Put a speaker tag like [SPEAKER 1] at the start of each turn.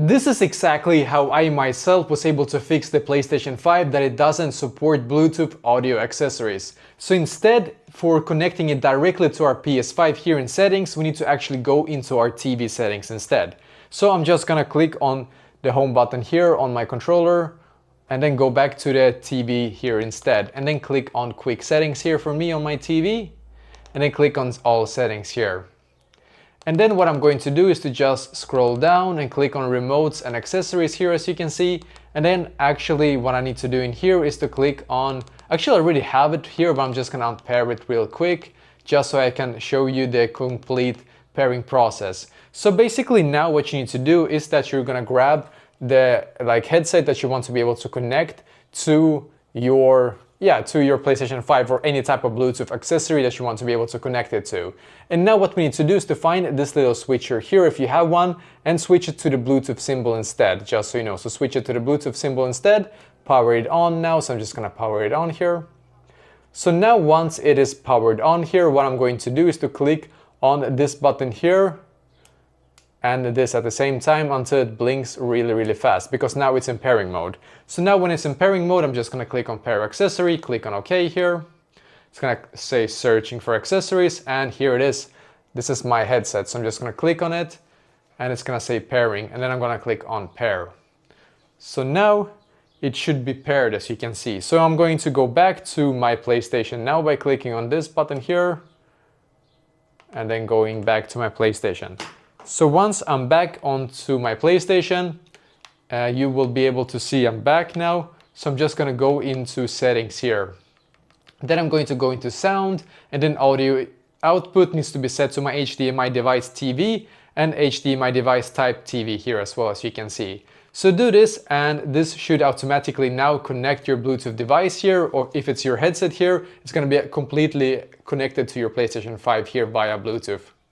[SPEAKER 1] This is exactly how I myself was able to fix the PlayStation 5 that it doesn't support Bluetooth audio accessories. So instead, for connecting it directly to our PS5 here in settings, we need to actually go into our TV settings instead. So I'm just gonna click on the home button here on my controller and then go back to the TV here instead, and then click on quick settings here for me on my TV, and then click on all settings here. And then what I'm going to do is to just scroll down and click on remotes and accessories here, as you can see. And then actually what I need to do in here is to click on, actually I already have it here, but I'm just gonna unpair it real quick, just so I can show you the complete pairing process. So basically now what you need to do is that you're gonna grab the headset that you want to be able to connect to your PlayStation 5 or any type of Bluetooth accessory that you want to be able to connect it to. And now what we need to do is to find this little switcher here if you have one, and switch it to the Bluetooth symbol instead, just so you know. So switch it to the Bluetooth symbol instead, power it on now, so I'm just gonna power it on here. So now once it is powered on here, what I'm going to do is to click on this button here and this at the same time until it blinks really fast, because now it's in pairing mode. So now when it's in pairing mode, I'm just gonna click on pair accessory, click on OK here. It's gonna say searching for accessories, and here it is. This is my headset, so I'm just gonna click on it and it's gonna say pairing, and then I'm gonna click on pair. So now it should be paired, as you can see. So I'm going to go back to my PlayStation now by clicking on this button here and then going back to my PlayStation. So once I'm back onto my PlayStation, you will be able to see I'm back now. So I'm just gonna go into settings here. Then I'm going to go into sound, and then audio output needs to be set to my HDMI device TV and HDMI device type TV here as well, as you can see. So do this, and this should automatically now connect your Bluetooth device here, or if it's your headset here, it's gonna be completely connected to your PlayStation 5 here via Bluetooth.